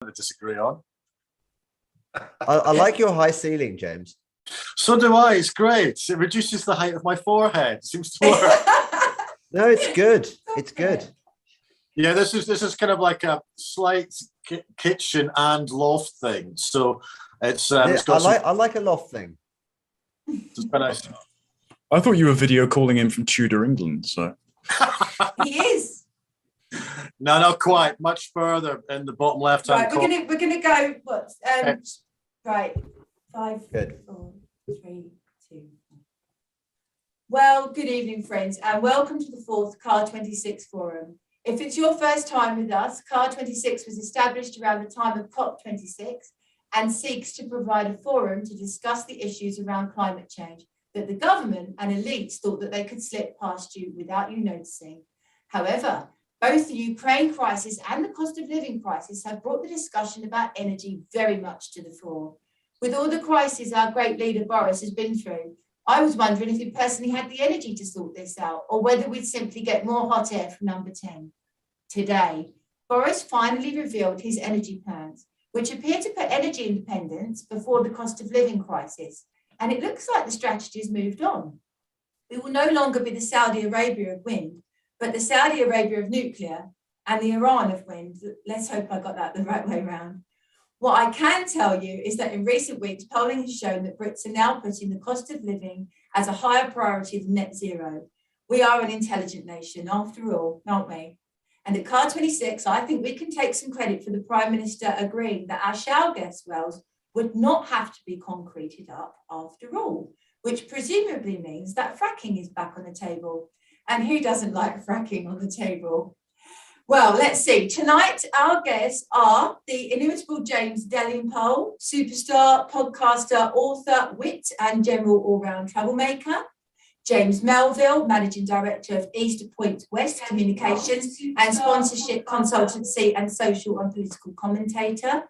to disagree on. I like your high ceiling, James. So do I. It's great. It reduces the height of my forehead. It seems to work. No, it's good. It's good. Yeah, this is kind of like a slight kitchen and loft thing. So it's I like a loft thing. It's quite nice. I thought you were video calling in from Tudor England. So he is. No, not quite. Much further in the bottom left hand corner. We're gonna go. What? Right. 5, Good. 4, 3, 2. Well, good evening, friends, and welcome to the 4th CAR26 Forum. If it's your first time with us, CAR26 was established around the time of COP26 and seeks to provide a forum to discuss the issues around climate change that the government and elites thought that they could slip past you without you noticing. However, both the Ukraine crisis and the cost of living crisis have brought the discussion about energy very much to the fore. With all the crises our great leader Boris has been through, I was wondering if he personally had the energy to sort this out, or whether we'd simply get more hot air from number 10. Today, Boris finally revealed his energy plans, which appear to put energy independence before the cost of living crisis. And it looks like the strategy has moved on. We will no longer be the Saudi Arabia of wind, but the Saudi Arabia of nuclear and the Iran of wind. Let's hope I got that the right way around. What I can tell you is that in recent weeks, polling has shown that Brits are now putting the cost of living as a higher priority than net zero. We are an intelligent nation, after all, aren't we? And at CAR26, I think we can take some credit for the Prime Minister agreeing that our shale gas wells would not have to be concreted up after all, which presumably means that fracking is back on the table. And who doesn't like fracking on the table? Well, let's see. Tonight, our guests are the inimitable James Delingpole, superstar, podcaster, author, wit, and general all-round troublemaker. James Melville, Managing Director of East Point West Communications and Sponsorship Consultancy and social and political commentator.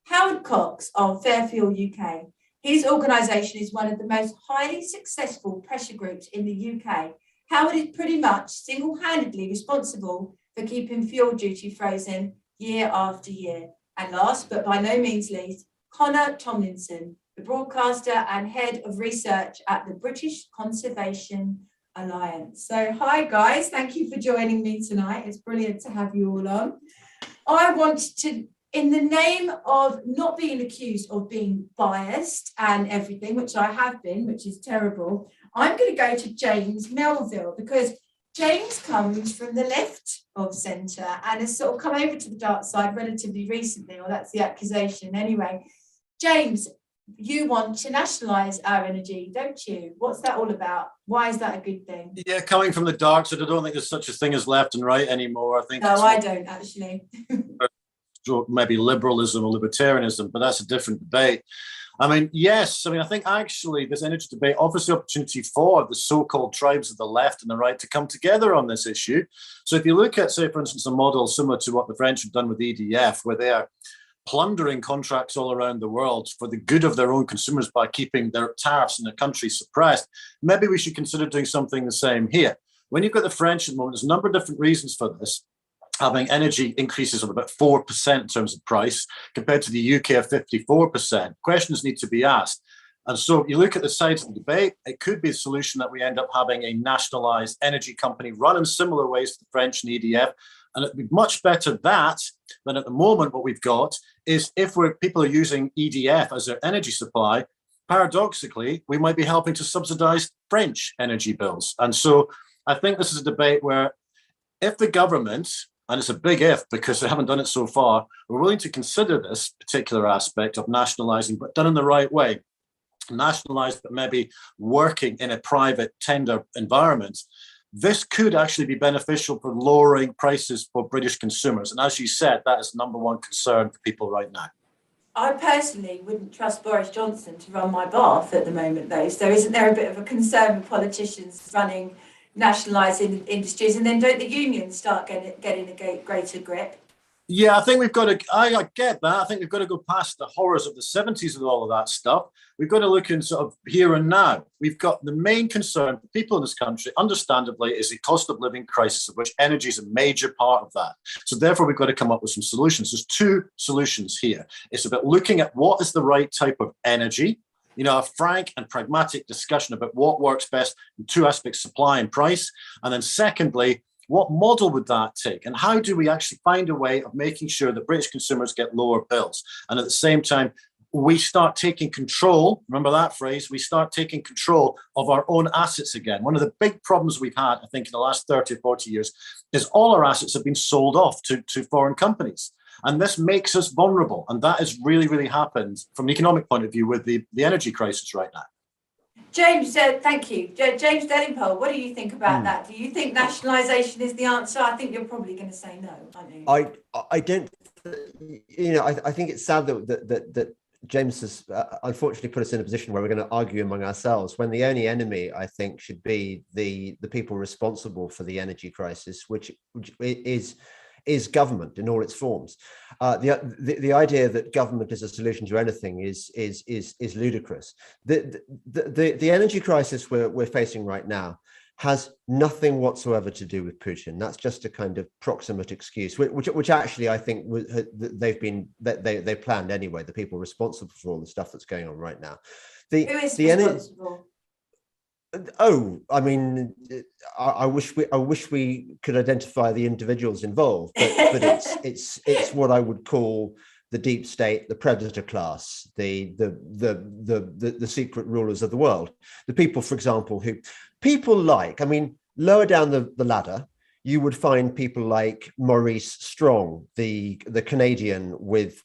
Howard Cox of Fairfield, UK. His organisation is one of the most highly successful pressure groups in the UK. Howard is pretty much single-handedly responsible for keeping fuel duty frozen year after year. And last, but by no means least, Connor Tomlinson, the broadcaster and head of research at the British Conservation Alliance. So hi guys, thank you for joining me tonight. It's brilliant to have you all on. I want to, in the name of not being accused of being biased and everything, which I have been, which is terrible, I'm going to go to James Melville, because James comes from the left of centre and has sort of come over to the dark side relatively recently, or that's the accusation anyway. James, you want to nationalise our energy, don't you? What's that all about? Why is that a good thing? Yeah, coming from the dark side, I don't think there's such a thing as left and right anymore. I think no, I don't actually. Maybe liberalism or libertarianism, but that's a different debate. I mean, yes, I think actually this energy debate offers the opportunity for the so-called tribes of the left and the right to come together on this issue. So if you look at, say, for instance, a model similar to what the French have done with EDF, where they are plundering contracts all around the world for the good of their own consumers by keeping their tariffs in their country suppressed, maybe we should consider doing something the same here. When you've got the French at the moment, there's a number of different reasons for this. Having energy increases of about 4% in terms of price compared to the UK of 54%. Questions need to be asked. And so if you look at the sides of the debate, it could be a solution that we end up having a nationalised energy company run in similar ways to the French and EDF. And it'd be much better that than at the moment what we've got is if people are using EDF as their energy supply, paradoxically, we might be helping to subsidise French energy bills. And so I think this is a debate where if the government, and it's a big if because they haven't done it so far, we're willing to consider this particular aspect of nationalising, but done in the right way. Nationalised, but maybe working in a private tender environment. This could actually be beneficial for lowering prices for British consumers. And as you said, that is the number one concern for people right now. I personally wouldn't trust Boris Johnson to run my bath at the moment, though. So isn't there a bit of a concern with politicians running nationalising industries, and then don't the unions start getting a greater grip? Yeah, I think we've got to. I get that. I think we've got to go past the horrors of the 70s with all of that stuff. We've got to look in sort of here and now. We've got the main concern for people in this country, understandably, is the cost of living crisis, of which energy is a major part of that. So therefore, we've got to come up with some solutions. There's two solutions here. It's about looking at what is the right type of energy, a frank and pragmatic discussion about what works best in two aspects, supply and price. And then secondly, what model would that take? And how do we actually find a way of making sure that British consumers get lower bills? And at the same time, we start taking control, remember that phrase, we start taking control of our own assets again. One of the big problems we've had, I think, in the last 30 or 40 years is all our assets have been sold off to foreign companies. And this makes us vulnerable. And that has really, really happened from an economic point of view with the energy crisis right now. James, thank you. James Delingpole, what do you think about that? Do you think nationalisation is the answer? I think you're probably going to say no, aren't you? I don't. I think it's sad that James has unfortunately put us in a position where we're going to argue among ourselves when the only enemy, I think, should be the people responsible for the energy crisis, which is government in all its forms. The idea that government is a solution to anything is ludicrous. The energy crisis we're facing right now has nothing whatsoever to do with Putin. That's just a kind of proximate excuse, which actually I think they planned anyway. The people responsible for all the stuff that's going on right now. Who is responsible? Oh, I mean, I wish we could identify the individuals involved, but it's what I would call the deep state, the predator class, the secret rulers of the world. The people, for example, who people like. I mean, lower down the ladder, you would find people like Maurice Strong, the Canadian with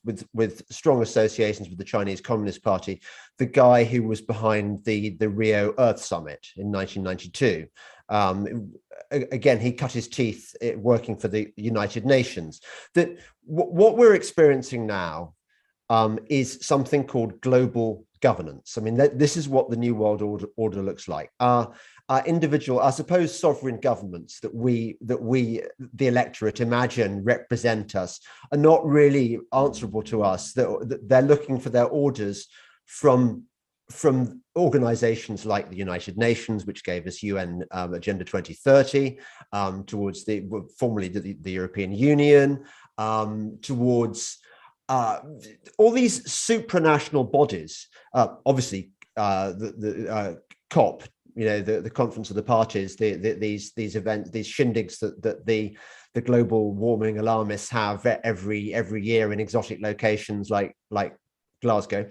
strong associations with the Chinese Communist Party, the guy who was behind the Rio Earth Summit in 1992. Again, he cut his teeth working for the United Nations. That what we're experiencing now is something called global governance. I mean, this is what the New World Order looks like. Our individual, I suppose, sovereign governments that we, the electorate, imagine represent us are not really answerable to us. They're looking for their orders from organizations like the United Nations, which gave us UN Agenda 2030, towards formerly the European Union, towards all these supranational bodies. Obviously, the COP. The Conference of the Parties, these events, these shindigs that the global warming alarmists have every year in exotic locations like Glasgow.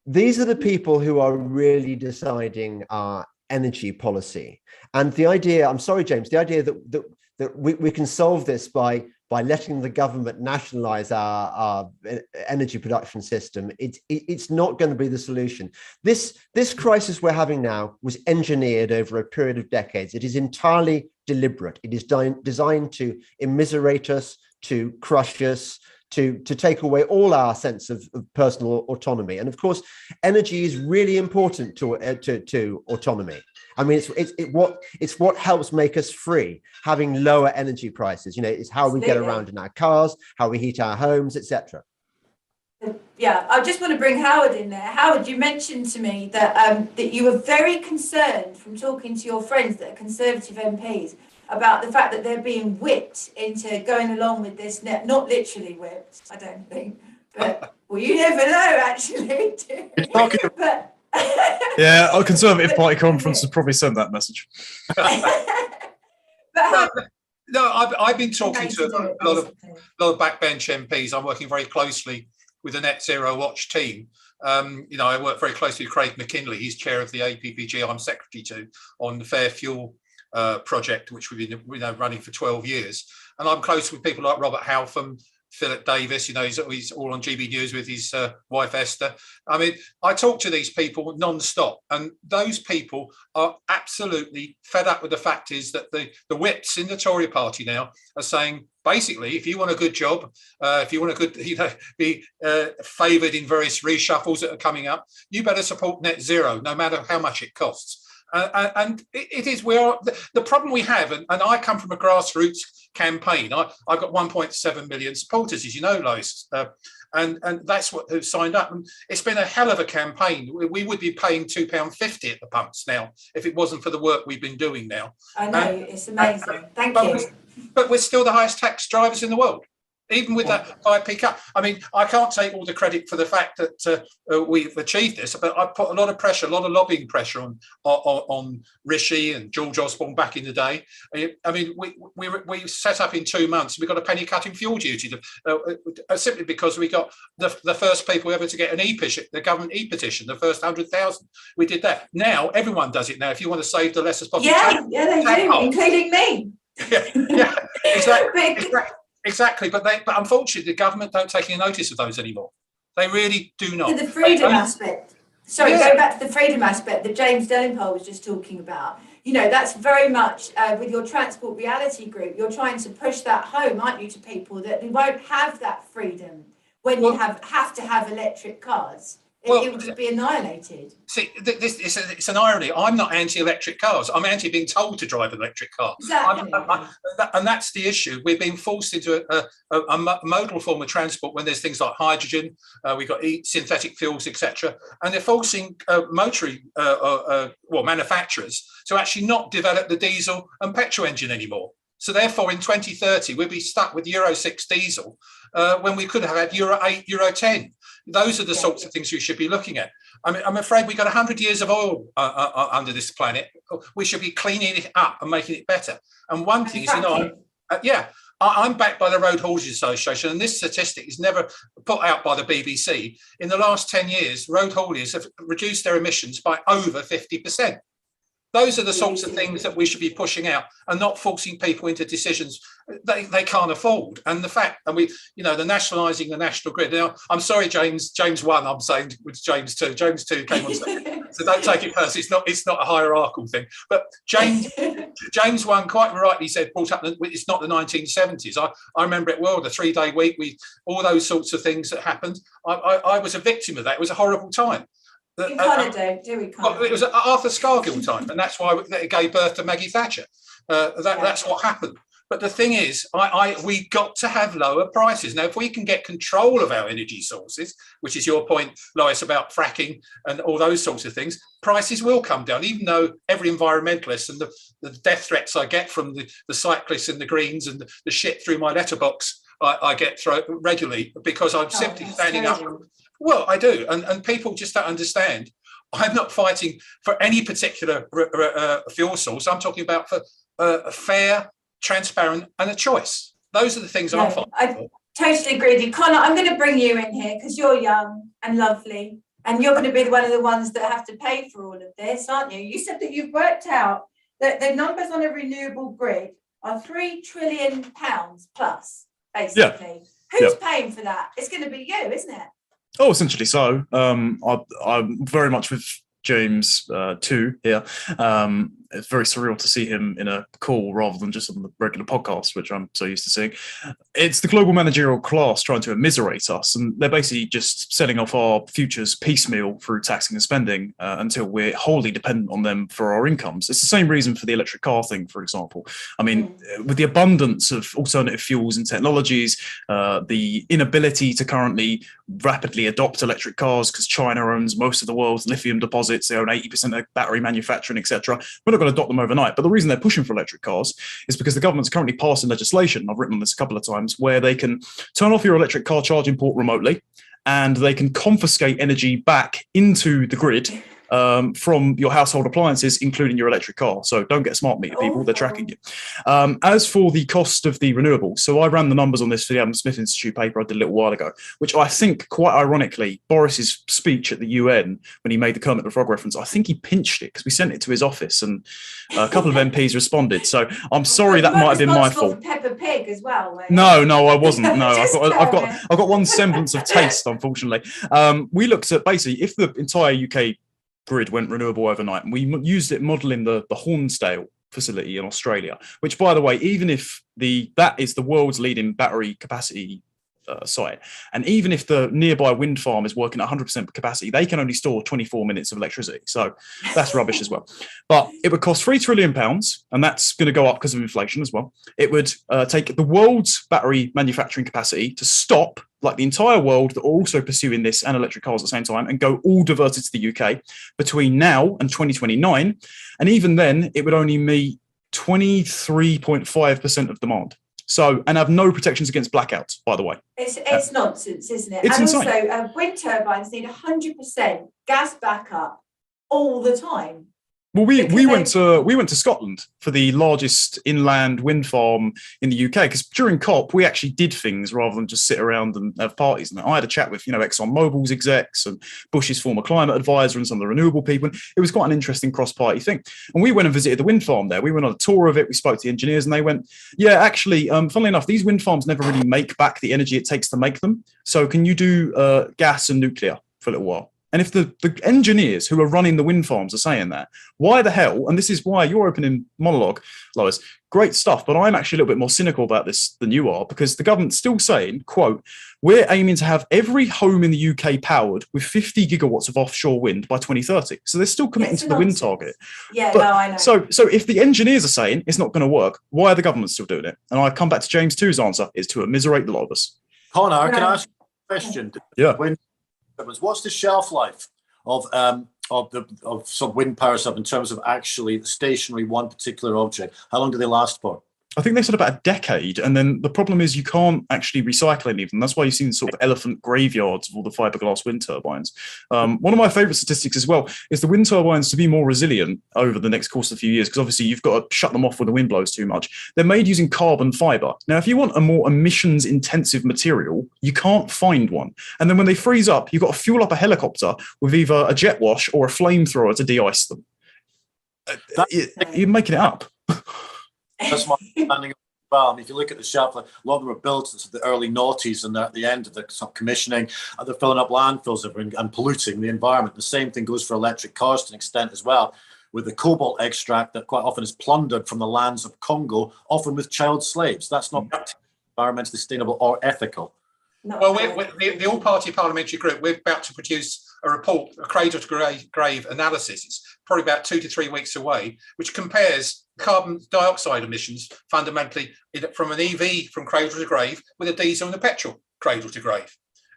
These are the people who are really deciding our energy policy. And the idea, I'm sorry, James, the idea that we can solve this by letting the government nationalize our energy production system, it's not going to be the solution. This crisis we're having now was engineered over a period of decades. It is entirely deliberate. It is designed to immiserate us, to crush us, to take away all our sense of personal autonomy. And of course, energy is really important to autonomy. I mean, it's what helps make us free, having lower energy prices. It's how we get around in our cars, how we heat our homes, etc. Yeah, I just want to bring Howard in there. Howard, you mentioned to me that you were very concerned from talking to your friends that are Conservative MPs about the fact that they're being whipped into going along with this. Not literally whipped, I don't think, but well, you never know, actually. But yeah, our Conservative Party conference has probably sent that message. No, I've been talking to a lot of backbench MPs. I'm working very closely with the Net Zero Watch team. I work very closely with Craig McKinley. He's chair of the APPG. I'm secretary to on the Fair Fuel project, which we've been running for 12 years. And I'm close with people like Robert Halfam, Philip Davis, he's all on GB News with his wife Esther. I mean, I talk to these people non-stop, and those people are absolutely fed up with the fact is that the whips in the Tory party now are saying, basically, if you want a good job, if you want be favoured in various reshuffles that are coming up, you better support net zero, no matter how much it costs. And it is, the problem we have, and I come from a grassroots campaign. I've got 1.7 million supporters, as you know, Lois, and that's what have signed up. And it's been a hell of a campaign. We would be paying £2.50 at the pumps now if it wasn't for the work we've been doing now. I know, it's amazing. Thank you. But we're still the highest tax drivers in the world. Even with that high peak up. I mean, I can't take all the credit for the fact that we've achieved this, but I put a lot of pressure, a lot of lobbying pressure on Rishi and George Osborne back in the day. I mean, we set up in 2 months. We got a penny cut in fuel duty simply because we got the first people ever to get an e-petition, the government e-petition, the first 100,000. We did that. Now everyone does it now. If you want to save the less as possible, they do, including me. Exactly, but unfortunately, the government don't take any notice of those anymore. They really do not. The freedom aspect. Sorry, go back to the freedom aspect that James Delingpole was just talking about. You know, that's very much with your Transport Reality group. You're trying to push that home, aren't you, to people that they won't have that freedom when you have to have electric cars. It would just be annihilated. See, it's an irony. I'm not anti-electric cars. I'm anti being told to drive an electric car. Exactly. And that's the issue. We're being forced into a modal form of transport when there's things like hydrogen, we've got synthetic fuels, etc. And they're forcing manufacturers to actually not develop the diesel and petrol engine anymore. So therefore, in 2030, we'll be stuck with Euro 6 diesel when we could have had Euro 8, Euro 10. Those are the sorts of things we should be looking at. I mean, I'm afraid we've got 100 years of oil under this planet. We should be cleaning it up and making it better. And one thing is, I'm backed by the Road Haulage Association, and this statistic is never put out by the BBC. In the last 10 years, road hauliers have reduced their emissions by over 50%. Those are the sorts of things that we should be pushing out and not forcing people into decisions they can't afford. And the fact, and the nationalising the national grid. Now, I'm sorry, James 1, I'm saying with James 2. James 2 came on second, so don't take it personally. It's not a hierarchical thing. But James 1 quite rightly said, brought up, it's not the 1970s. I remember it well, the 3-day week, all those sorts of things that happened. I was a victim of that. It was a horrible time. You kind of do we kind of? It was Arthur Scargill time, and that's why it gave birth to Maggie Thatcher. That's what happened. But the thing is, we got to have lower prices. Now, if we can get control of our energy sources, which is your point, Lois, about fracking and all those sorts of things, prices will come down, even though every environmentalist and the death threats I get from the cyclists and the Greens and the shit through my letterbox I get thrown regularly because I'm simply standing up. Well, I do. And people just don't understand. I'm not fighting for any particular fuel source. I'm talking about for a fair, transparent and a choice. Those are the things I'm fighting for. Totally agree with you. Connor, I'm going to bring you in here because you're young and lovely and you're going to be one of the ones that have to pay for all of this, aren't you? You said that you've worked out that the numbers on a renewable grid are £3 trillion plus, basically. Who's paying for that? It's going to be you, isn't it? Oh, essentially so. I'm very much with James 2 here. It's very surreal to see him in a call rather than just on the regular podcast, which I'm so used to seeing. It's the global managerial class trying to immiserate us, and they're basically just setting off our futures piecemeal through taxing and spending until we're wholly dependent on them for our incomes. It's the same reason for the electric car thing, for example. I mean, with the abundance of alternative fuels and technologies, the inability to currently rapidly adopt electric cars because China owns most of the world's lithium deposits, they own 80% of battery manufacturing, etc. We're not going to adopt them overnight. But the reason they're pushing for electric cars is because the government's currently passing legislation, I've written on this a couple of times, where they can turn off your electric car charging port remotely and they can confiscate energy back into the grid from your household appliances, including your electric car. So don't get a smart meter, people. They're tracking you. As for the cost of the renewables, so I ran the numbers on this for the Adam Smith Institute paper I did a little while ago, which I think, quite ironically, Boris's speech at the UN, when he made the Kermit the Frog reference, I think he pinched it because we sent it to his office and a couple of MPs responded. So I'm sorry, that might have been my fault. Peppa Pig as well. No, I wasn't. No, I've got one semblance of taste, unfortunately. We looked at basically if the entire UK grid went renewable overnight, and we used it modelling the Hornsdale facility in Australia, which, by the way, even if that is the world's leading battery capacity site. And even if the nearby wind farm is working at 100% capacity, they can only store 24 minutes of electricity. So that's rubbish as well. But it would cost £3 trillion, and that's going to go up because of inflation as well. It would take the world's battery manufacturing capacity to stop, like the entire world that are also pursuing this and electric cars at the same time, and go all diverted to the UK between now and 2029. And even then, it would only meet 23.5% of demand. So, and have no protections against blackouts, by the way. It's nonsense, isn't it? It's and insane. Also, wind turbines need 100% gas backup all the time. Well, we went to Scotland for the largest inland wind farm in the UK, because during COP we actually did things rather than just sit around and have parties. And I had a chat with ExxonMobil's execs and Bush's former climate advisor and some of the renewable people. It was quite an interesting cross-party thing. And we went and visited the wind farm there. We went on a tour of it. We spoke to the engineers, and they went, "Yeah, actually, funnily enough, these wind farms never really make back the energy it takes to make them. So can you do gas and nuclear for a little while?" And if the engineers who are running the wind farms are saying that, why the hell, and this is why your opening monologue, Lois, great stuff, but I'm actually a little bit more cynical about this than you are, because the government's still saying, quote, "We're aiming to have every home in the UK powered with 50 gigawatts of offshore wind by 2030. So they're still committing to the wind target. Yeah, but, no, I know. So if the engineers are saying it's not going to work, why are the government still doing it? And I come back to James 2's answer, is to immiserate the lot of us. Connor, can I ask you a question? Yeah. What's the shelf life of some wind power stuff in terms of actually stationary one particular object? How long do they last for? I think they said about a decade, and then the problem is you can't actually recycle any of them. That's why you've seen sort of elephant graveyards of all the fiberglass wind turbines. One of my favourite statistics as well is the wind turbines, to be more resilient over the next course of a few years, because obviously you've got to shut them off when the wind blows too much. They're made using carbon fibre. Now, if you want a more emissions-intensive material, you can't find one. And then when they freeze up, you've got to fuel up a helicopter with either a jet wash or a flamethrower to de-ice them. You're making it up. That's my understanding as well. I mean, if you look at the shelf life, a lot of them were built into the early noughties, and they're at the end of the commissioning, they're filling up landfills and polluting the environment. The same thing goes for electric cars to an extent as well, with the cobalt extract that quite often is plundered from the lands of Congo, often with child slaves. That's not environmentally sustainable or ethical. Well, the All-Party Parliamentary Group, we're about to produce a report, a cradle-to-grave analysis. It's probably about 2 to 3 weeks away, which compares carbon dioxide emissions fundamentally from an EV from cradle to grave with a diesel and a petrol cradle to grave.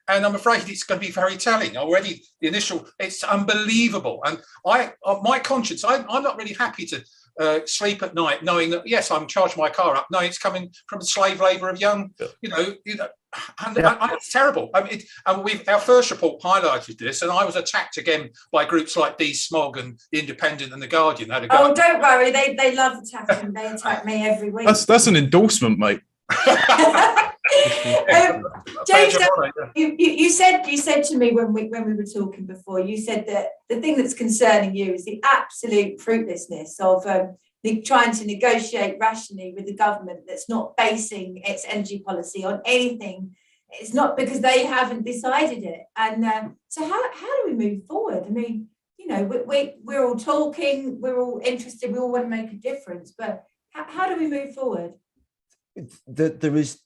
And I'm afraid it's going to be very telling. Already, it's unbelievable. And my conscience, I'm not really happy to sleep at night knowing that, yes, I'm charging my car up. No, it's coming from the slave labour of young, and it's terrible. I mean, our first report highlighted this, and I was attacked again by groups like D Smog and The Independent and The Guardian. Oh, don't worry, they love attacking. They attack me every week. That's an endorsement, mate. James, you said to me when we were talking before, you said that the thing that's concerning you is the absolute fruitlessness of trying to negotiate rationally with the government that's not basing its energy policy on anything. It's not because they haven't decided it. And so how do we move forward? I mean, we're all talking, we're all interested, we all want to make a difference, but how do we move forward? There is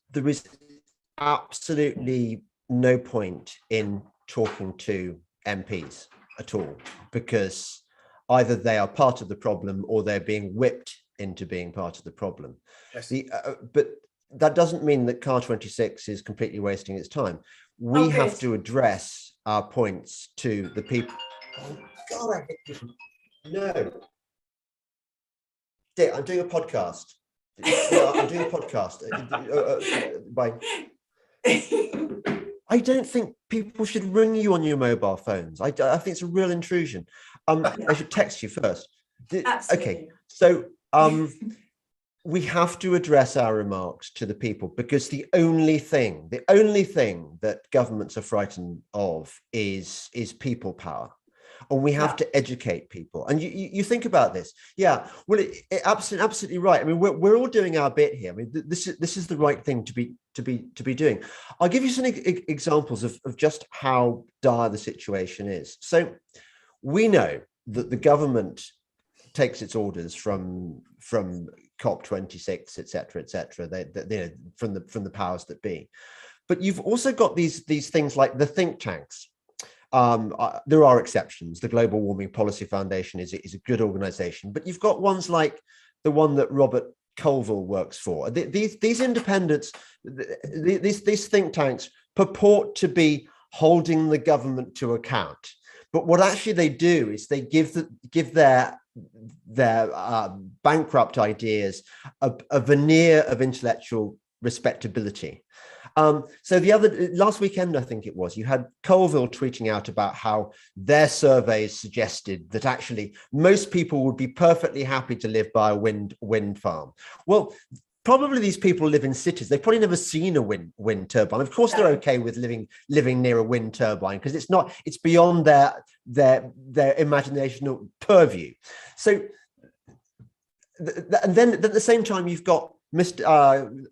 absolutely no point in talking to MPs at all, because either they are part of the problem or they're being whipped into being part of the problem. Yes. But that doesn't mean that CAR26 is completely wasting its time. We have to address our points to the people. Oh God, I hate you. No. Dick, I'm doing a podcast. I'm doing a podcast. Bye. I don't think people should ring you on your mobile phones. I think it's a real intrusion. I should text you first. Absolutely. Okay, so we have to address our remarks to the people, because the only thing that governments are frightened of is people power. And we have to educate people. And you think about this. Yeah, well, absolutely right. I mean, we're all doing our bit here. I mean, this is the right thing to be doing. I'll give you some examples of just how dire the situation is. So we know that the government takes its orders from COP26, et cetera, from the powers that be. But you've also got these things like the think tanks. There are exceptions. The Global Warming Policy Foundation is a good organization, but you've got ones like the one that Robert Colville works for. These independents, these think tanks purport to be holding the government to account. But what actually they do is they give their bankrupt ideas a veneer of intellectual respectability. So last weekend, I think it was, you had Colville tweeting out about how their surveys suggested that actually most people would be perfectly happy to live by a wind farm. Well, probably these people live in cities. They've probably never seen a wind turbine. Of course, they're okay with living near a wind turbine because it's beyond their imaginational purview. So, and then at the same time, you've got Mr.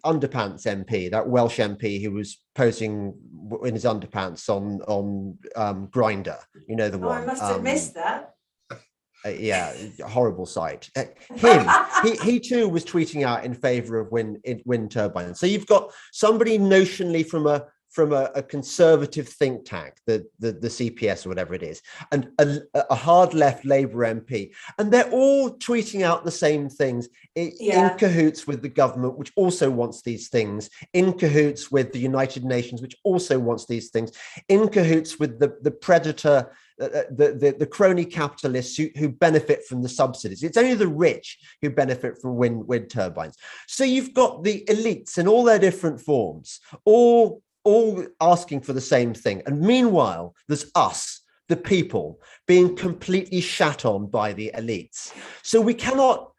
Underpants MP, that Welsh MP who was posing in his underpants on Grindr. You know the one. I must have missed that. Yeah, horrible sight. He too was tweeting out in favour of wind turbines. So you've got somebody notionally from a conservative think tank, the CPS or whatever it is, and a hard left Labour MP, and they're all tweeting out the same things in cahoots with the government, which also wants these things, in cahoots with the United Nations, which also wants these things, in cahoots with the predator, the crony capitalists who benefit from the subsidies. It's only the rich who benefit from wind turbines. So you've got the elites in all their different forms, all asking for the same thing. And meanwhile, there's us, the people, being completely shat on by the elites. So we cannot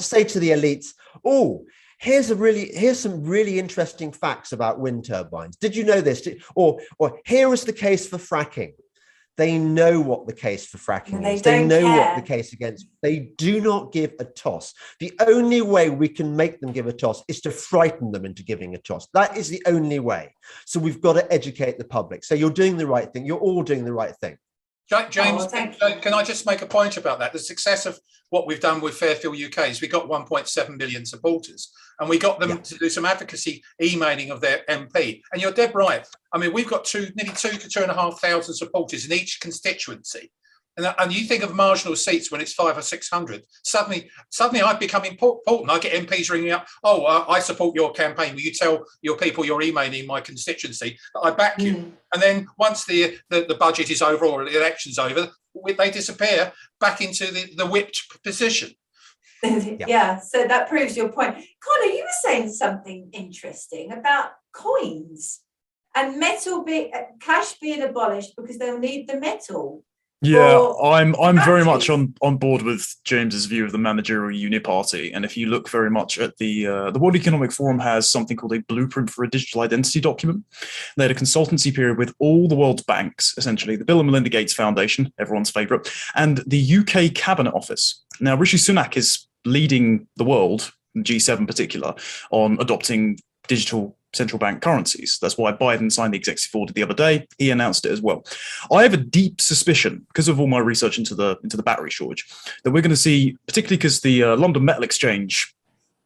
say to the elites, oh, here's some really interesting facts about wind turbines. Did you know this? Or here is the case for fracking. They know what the case for fracking is. They know what the case against. They do not give a toss. The only way we can make them give a toss is to frighten them into giving a toss. That is the only way. So we've got to educate the public. So you're doing the right thing. You're all doing the right thing. James, can I just make a point about that? The success of what we've done with Fairfield UK is we got 1.7 million supporters, and we got them to do some advocacy emailing of their MP. And you're dead right. I mean, we've got nearly 2,000 to 2,500 supporters in each constituency. And you think of marginal seats when it's 500 or 600. Suddenly I've become important. I get MPs ringing up. Oh, I support your campaign. Will you tell your people you're emailing my constituency that I back you? And then once the budget is over or the election's over, they disappear back into the whipped position. Yeah, so that proves your point. Connor, you were saying something interesting about coins and cash being abolished because they'll need the metal. Yeah, I'm very much on board with James's view of the managerial uniparty. And if you look very much at the World Economic Forum has something called a blueprint for a digital identity document. They had a consultancy period with all the world's banks, essentially, the Bill and Melinda Gates Foundation, everyone's favourite, and the UK Cabinet Office. Now, Rishi Sunak is leading the world, G7 in particular, on adopting digital central bank currencies. That's why Biden signed the executive order the other day. He announced it as well. I have a deep suspicion, because of all my research into the battery shortage, that we're going to see, particularly because the London Metal Exchange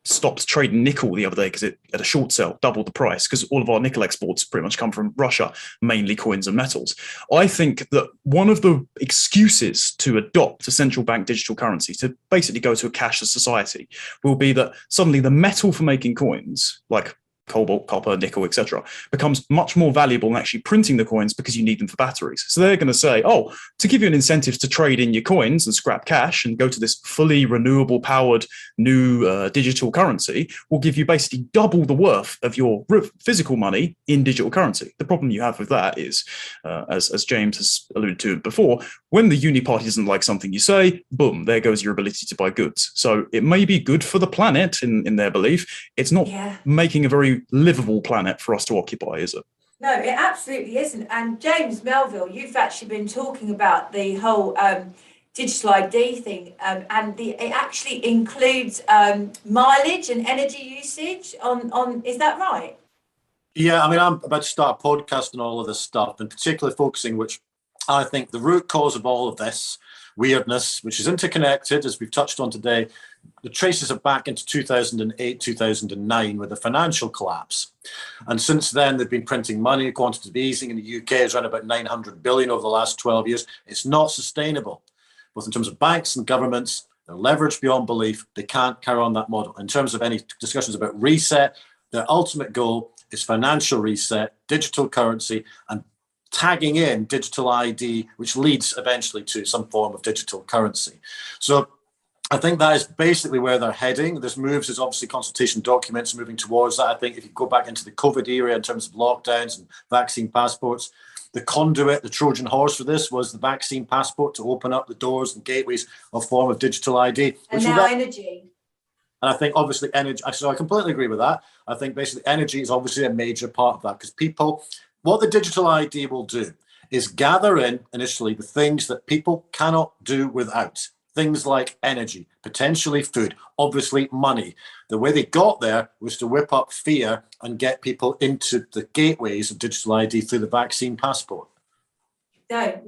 stopped trading nickel the other day because it at a short sell doubled the price, because all of our nickel exports pretty much come from Russia, mainly coins and metals. I think that one of the excuses to adopt a central bank digital currency, to basically go to a cashless society, will be that suddenly the metal for making coins, like cobalt, copper, nickel, etc., becomes much more valuable than actually printing the coins, because you need them for batteries. So they're going to say, oh, to give you an incentive to trade in your coins and scrap cash and go to this fully renewable powered new digital currency, will give you basically double the worth of your physical money in digital currency. The problem you have with that is, as James has alluded to before, when the uniparty doesn't like something you say, boom, there goes your ability to buy goods. So it may be good for the planet in their belief. It's not making a very livable planet for us to occupy, is it? No, it absolutely isn't. And James, Melville, you've actually been talking about the whole digital ID thing, and it actually includes mileage and energy usage on. Is that right? Yeah, I mean, I'm about to start a podcast on all of this stuff, and particularly focusing, which I think the root cause of all of this, weirdness, which is interconnected, as we've touched on today. The traces are back into 2008, 2009 with the financial collapse. And since then, they've been printing money. Quantitative easing in the UK is around about 900 billion over the last 12 years. It's not sustainable, both in terms of banks and governments. They're leveraged beyond belief. They can't carry on that model. In terms of any discussions about reset, their ultimate goal is financial reset, digital currency, and tagging in digital ID, which leads eventually to some form of digital currency. So I think that is basically where they're heading. There's moves, there's obviously consultation documents moving towards that. I think if you go back into the COVID era in terms of lockdowns and vaccine passports, the conduit, the Trojan horse for this was the vaccine passport to open up the doors and gateways of form of digital ID. And now energy. And I think obviously energy, so I completely agree with that. I think basically energy is obviously a major part of that, because people, what the digital ID will do is gather in initially the things that people cannot do without. Things like energy, potentially food, obviously money. The way they got there was to whip up fear and get people into the gateways of digital ID through the vaccine passport. No,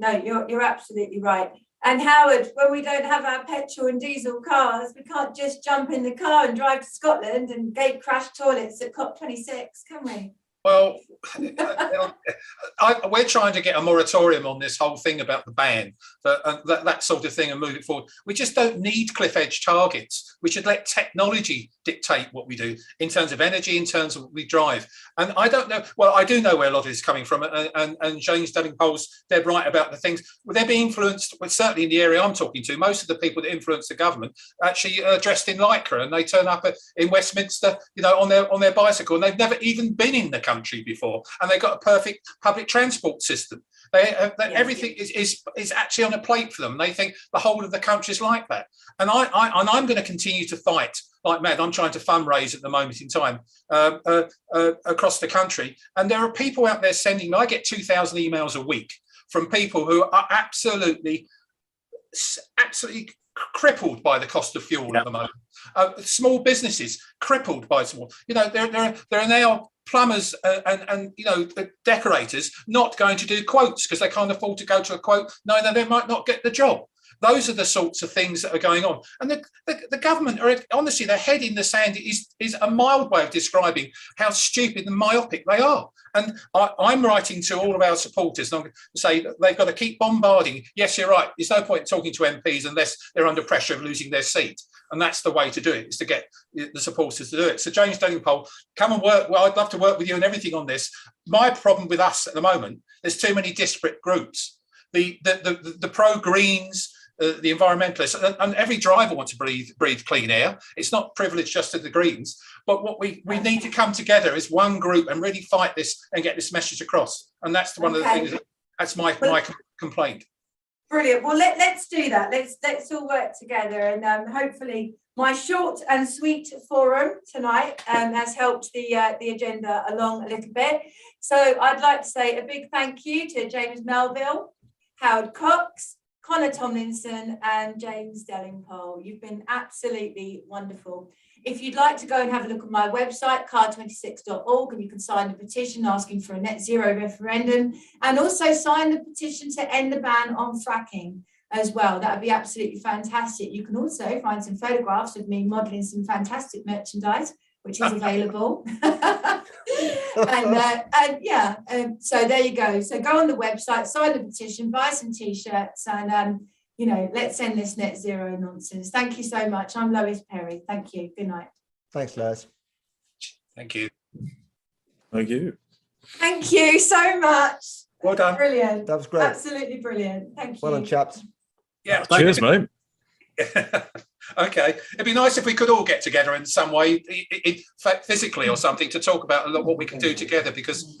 you're absolutely right. And Howard, when we don't have our petrol and diesel cars, we can't just jump in the car and drive to Scotland and gate crash toilets at COP26, can we? Well, we're trying to get a moratorium on this whole thing about the ban, that sort of thing, and move it forward. We just don't need cliff edge targets. We should let technology dictate what we do in terms of energy, in terms of what we drive. And I don't know, well, I do know where a lot of this is coming from, and James Delingpole's dead right about the things. Well, they're being influenced, well, certainly in the area I'm talking to, most of the people that influence the government actually are dressed in lycra, and they turn up in Westminster, on their bicycle, and they've never even been in the country before, and they've got a perfect public transport system. Everything is actually on a plate for them. They think the whole of the country is like that. And I'm going to continue to fight like mad. I'm trying to fundraise at the moment in time across the country. And there are people out there sending me, I get 2,000 emails a week from people who are absolutely crippled by the cost of fuel at the moment. Small businesses crippled by small. There are now plumbers and decorators not going to do quotes because they can't afford to go to a quote, knowing that they might not get the job. Those are the sorts of things that are going on. And the government are, honestly, their head in the sand is a mild way of describing how stupid and myopic they are. And I'm writing to all of our supporters, and I'm going to say that they've got to keep bombarding. Yes, you're right. There's no point talking to MPs unless they're under pressure of losing their seat. And that's the way to do it, is to get the supporters to do it. So James Delingpole, come and work. Well, I'd love to work with you and everything on this. My problem with us at the moment, there's too many disparate groups. The pro-Greens, the environmentalists, and every driver wants to breathe clean air. It's not privileged just to the Greens. But what we need to come together as one group and really fight this and get this message across. And that's one of the things, that's my complaint. Brilliant. Well, let's do that. Let's all work together, and hopefully my short and sweet forum tonight has helped the agenda along a little bit. So I'd like to say a big thank you to James Melville, Howard Cox, Connor Tomlinson, and James Delingpole. You've been absolutely wonderful. If you'd like to go and have a look at my website, CAR26.org, and you can sign the petition asking for a net zero referendum, and also sign the petition to end the ban on fracking as well. That would be absolutely fantastic. You can also find some photographs of me modelling some fantastic merchandise, which is available. So there you go. So go on the website, sign the petition, buy some t-shirts, and let's end this net zero nonsense. Thank you so much. I'm Lois Perry. Thank you. Good night. Thanks, Lois. Thank you. Thank you. Thank you so much. Well done. Brilliant. That was great. Absolutely brilliant. Thank you. Well done, chaps. Yeah. Cheers, mate. Okay. It'd be nice if we could all get together in some way, physically or something, to talk about what we can do together, because